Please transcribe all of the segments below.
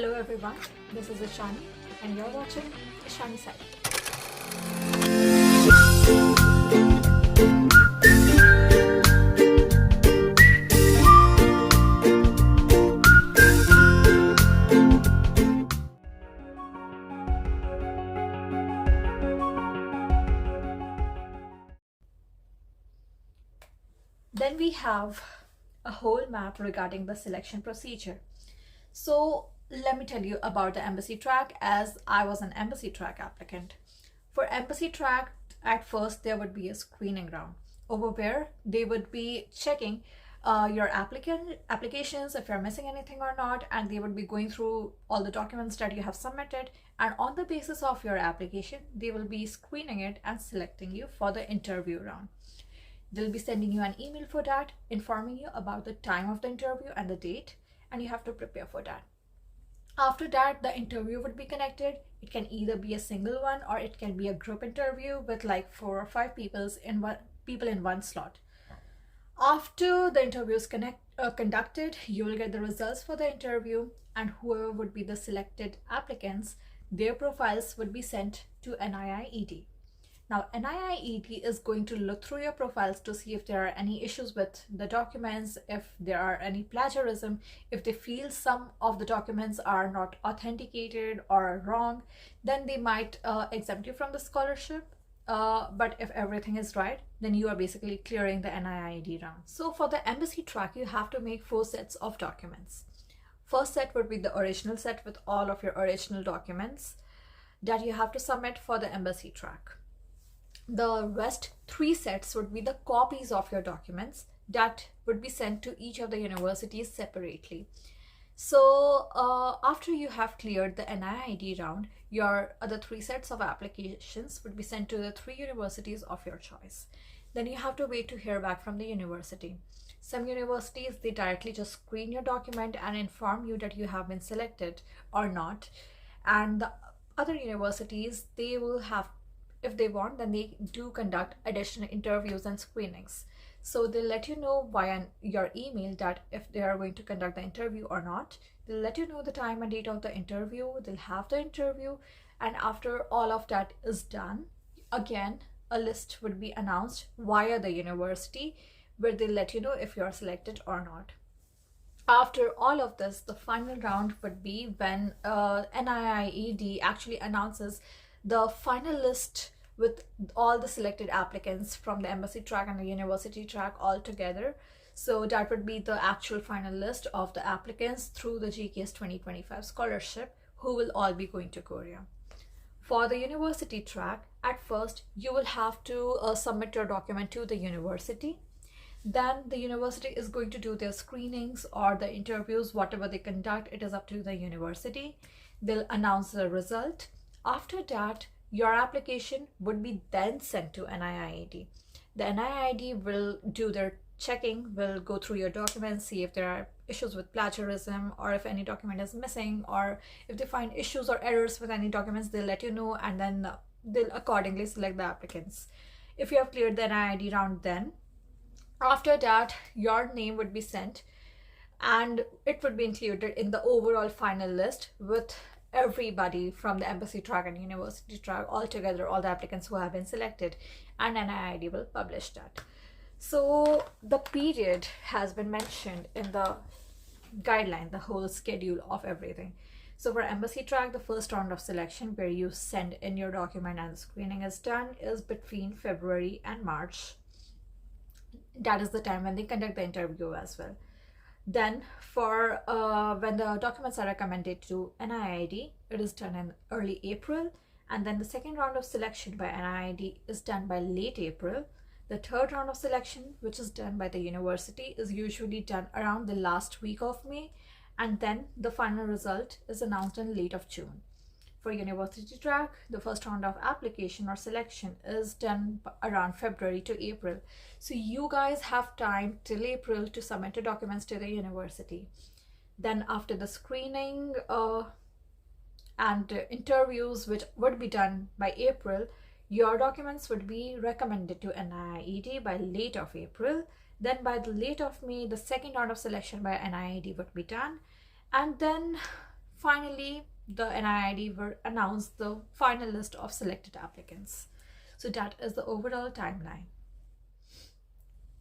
Hello everyone, this is Ishani and you're watching Ishani Side. Then we have a whole map regarding the selection procedure. So let me tell you about the embassy track, as I was an embassy track applicant. For embassy track, at first there would be a screening round over where they would be checking your applications, if you're missing anything or not, and they would be going through all the documents that you have submitted, and on the basis of your application they will be screening it and selecting you for the interview round. They'll be sending you an email for that, informing you about the time of the interview and the date, and you have to prepare for that. After that, the interview would be connected. It can either be a single one or it can be a group interview with like 4 or 5 people in one slot. After the interview is conducted, you will get the results for the interview, and whoever would be the selected applicants, their profiles would be sent to NIIED. Now, NIIED is going to look through your profiles to see if there are any issues with the documents, if there are any plagiarism, if they feel some of the documents are not authenticated or wrong, then they might exempt you from the scholarship. But if everything is right, then you are basically clearing the NIIED round. So for the embassy track, you have to make 4 sets of documents. First set would be the original set with all of your original documents that you have to submit for the embassy track. The rest 3 sets would be the copies of your documents that would be sent to each of the universities separately. So after you have cleared the NIIED round, your other 3 sets of applications would be sent to the 3 universities of your choice. Then you have to wait to hear back from the university. Some universities, they directly just screen your document and inform you that you have been selected or not. And the other universities, they will have, if they want, then they do conduct additional interviews and screenings. So they'll let you know via your email that if they are going to conduct the interview or not. They'll let you know the time and date of the interview. They'll have the interview, and after all of that is done, again a list would be announced via the university where they'll let you know if you're selected or not. After all of this, the final round would be when NIIED actually announces the final list with all the selected applicants from the embassy track and the university track all together. So that would be the actual final list of the applicants through the GKS 2025 scholarship who will all be going to Korea. For the university track, at first you will have to submit your document to the university. Then the university is going to do their screenings or the interviews, whatever they conduct, it is up to the university. They'll announce the result. After that, your application would be then sent to NIIED. The NIIED will do their checking, will go through your documents, see if there are issues with plagiarism or if any document is missing, or if they find issues or errors with any documents, they'll let you know, and then they'll accordingly select the applicants. If you have cleared the NIIED round, then after that your name would be sent and it would be included in the overall final list with everybody from the embassy track and university track all together, all the applicants who have been selected, and NIIED will publish that. So the period has been mentioned in the guideline, the whole schedule of everything. So for embassy track, the first round of selection where you send in your document and the screening is done is between February and March. That is the time when they conduct the interview as well. Then for when the documents are recommended to NIIED, it is done in early April, and then the second round of selection by NIIED is done by late April. The third round of selection, which is done by the university, is usually done around the last week of May, and then the final result is announced in late of June. For university track, the first round of application or selection is done around February to April. So you guys have time till April to submit your documents to the university. Then after the screening and interviews, which would be done by April, your documents would be recommended to NIIED by late of April. Then by the late of May, the second round of selection by NIIED would be done. And then finally the NIID will announce the final list of selected applicants. So that is the overall timeline.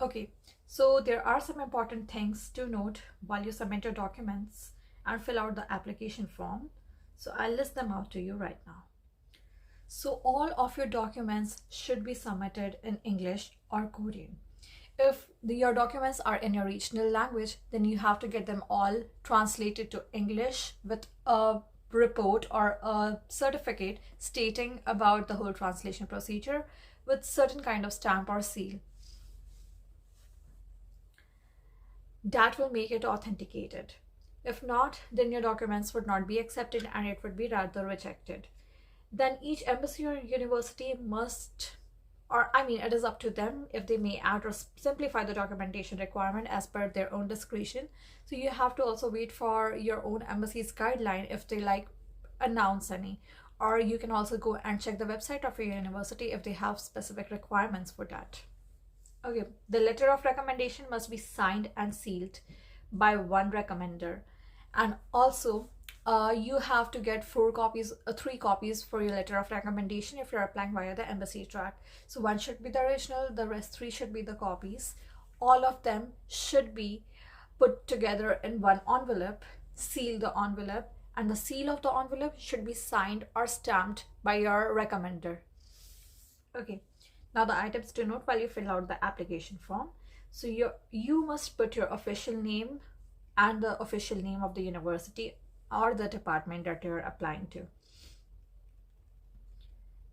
Okay, so there are some important things to note while you submit your documents and fill out the application form. So I'll list them out to you right now. So all of your documents should be submitted in English or Korean. If your documents are in your regional language, then you have to get them all translated to English with a report or a certificate stating about the whole translation procedure with certain kind of stamp or seal. That will make it authenticated. If not, then your documents would not be accepted and it would be rather rejected. Then each embassy or university must, or I mean, it is up to them if they may add or simplify the documentation requirement as per their own discretion. So you have to also wait for your own embassy's guideline if they like announce any, or you can also go and check the website of your university if they have specific requirements for that. Okay, the letter of recommendation must be signed and sealed by one recommender, and also you have to get 3 copies for your letter of recommendation if you're applying via the embassy track. So one should be the original, the rest 3 should be the copies. All of them should be put together in one envelope, seal the envelope, and the seal of the envelope should be signed or stamped by your recommender. Okay, now the items to note while you fill out the application form. So you must put your official name and the official name of the university or the department that you're applying to.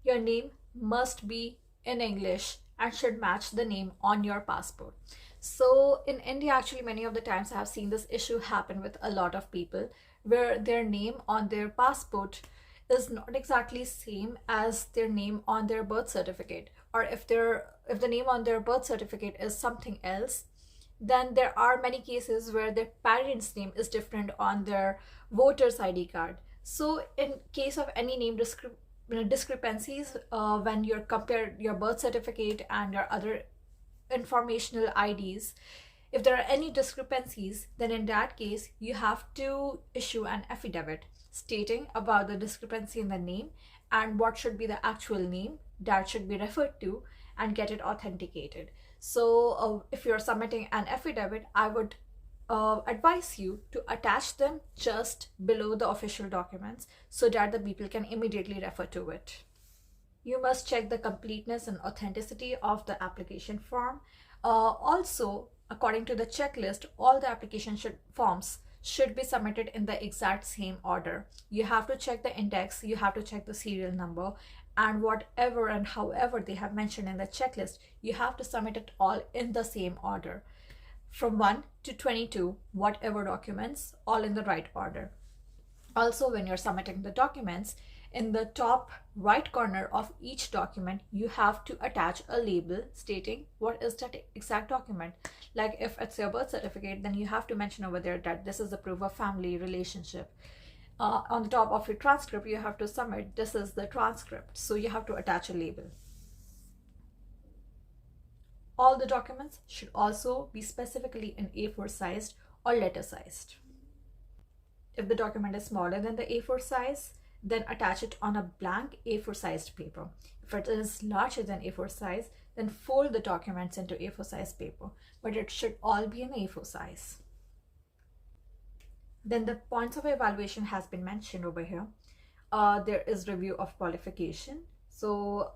Your name must be in English and should match the name on your passport. So in India, actually, many of the times I have seen this issue happen with a lot of people where their name on their passport is not exactly same as their name on their birth certificate, or if the name on their birth certificate is something else, then there are many cases where their parents' name is different on their voter's ID card. So in case of any name discrepancies, when you compare your birth certificate and your other informational IDs, if there are any discrepancies, then in that case you have to issue an affidavit stating about the discrepancy in the name and what should be the actual name that should be referred to, and get it authenticated. So if you're submitting an affidavit, I would advise you to attach them just below the official documents so that the people can immediately refer to it. You must check the completeness and authenticity of the application form. Also, according to the checklist, all the application forms should be submitted in the exact same order. You have to check the index, you have to check the serial number, and whatever and however they have mentioned in the checklist, you have to submit it all in the same order. From 1 to 22, whatever documents, all in the right order. Also, when you're submitting the documents, in the top right corner of each document, you have to attach a label stating what is that exact document. Like if it's your birth certificate, then you have to mention over there that this is the proof of family relationship. On the top of your transcript, you have to submit this is the transcript. So you have to attach a label. All the documents should also be specifically in A4 sized or letter sized. If the document is smaller than the A4 size, then attach it on a blank A4 sized paper. If it is larger than A4 size, then fold the documents into A4 sized paper, but it should all be in A4 size. Then the points of evaluation has been mentioned over here. There is review of qualification. So,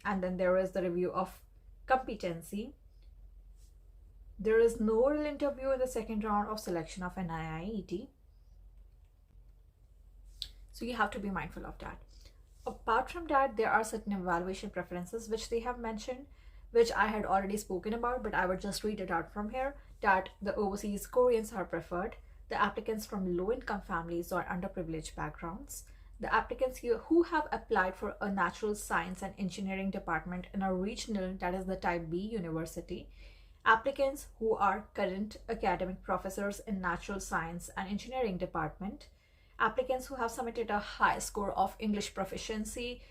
and then there is the review of competency. There is no oral interview in the second round of selection of an IIED. So you have to be mindful of that. Apart from that, there are certain evaluation preferences which they have mentioned, which I had already spoken about, but I would just read it out from here, that the overseas Koreans are preferred, the applicants from low-income families or underprivileged backgrounds, the applicants who have applied for a natural science and engineering department in a regional, that is the type B university, applicants who are current academic professors in natural science and engineering department, applicants who have submitted a high score of English proficiency,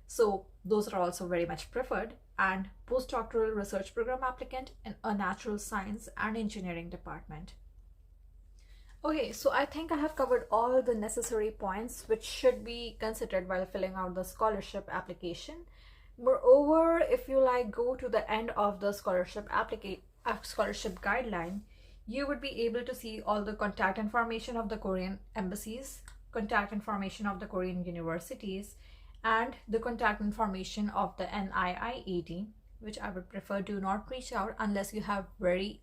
so those are also very much preferred, and postdoctoral research program applicant in a natural science and engineering department. Okay, so I think I have covered all the necessary points which should be considered while filling out the scholarship application. Moreover, if you like go to the end of the scholarship guideline, you would be able to see all the contact information of the Korean embassies, contact information of the Korean universities, and the contact information of the NIIED, which I would prefer do not reach out unless you have very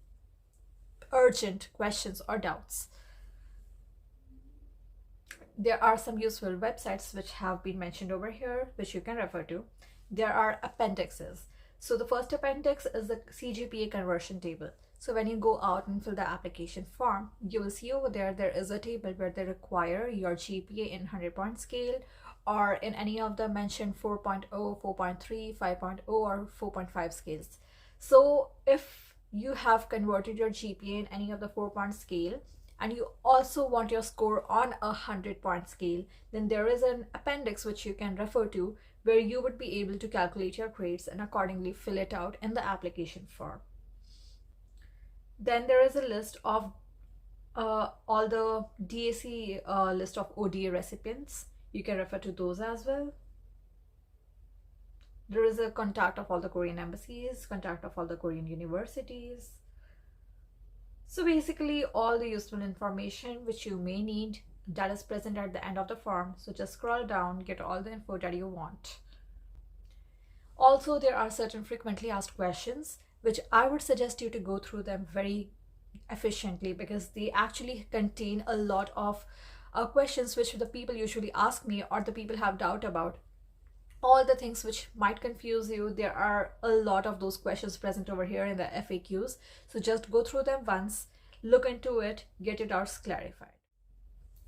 urgent questions or doubts. There are some useful websites which have been mentioned over here, which you can refer to. There are appendixes. So the first appendix is the CGPA conversion table. So when you go out and fill the application form, you will see over there, there is a table where they require your GPA in 100-point scale or in any of the mentioned 4.0, 4.3, 5.0 or 4.5 scales. So if you have converted your GPA in any of the 4-point scale, and you also want your score on a 100-point scale, then there is an appendix which you can refer to where you would be able to calculate your grades and accordingly fill it out in the application form. Then there is a list of all the DAC list of ODA recipients. You can refer to those as well. There is a contact of all the Korean embassies, contact of all the Korean universities. So basically all the useful information which you may need, that is present at the end of the form. So just scroll down, get all the info that you want. Also, there are certain frequently asked questions which I would suggest you to go through them very efficiently, because they actually contain a lot of questions which the people usually ask me or the people have doubt about. All the things which might confuse you, there are a lot of those questions present over here in the FAQs. So just go through them once, look into it, get your doubts clarified.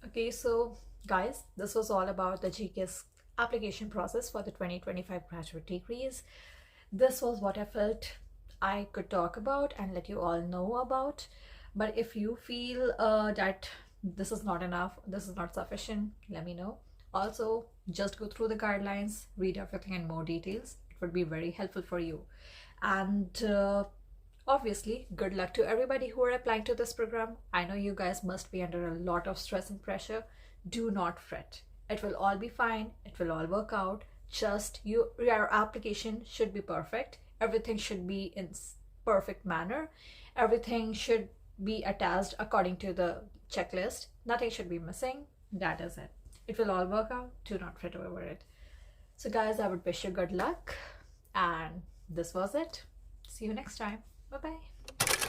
Okay, so guys, this was all about the GKS application process for the 2025 graduate degrees. This was what I felt I could talk about and let you all know about. But if you feel that this is not enough, this is not sufficient, let me know. Also, just go through the guidelines, read everything in more details. It would be very helpful for you. And obviously, good luck to everybody who are applying to this program. I know you guys must be under a lot of stress and pressure. Do not fret. It will all be fine. It will all work out. Just your application should be perfect. Everything should be in perfect manner. Everything should be attached according to the checklist. Nothing should be missing. That is it. It will all work out. Do not fret over it. So guys, I would wish you good luck. And this was it. See you next time. Bye-bye.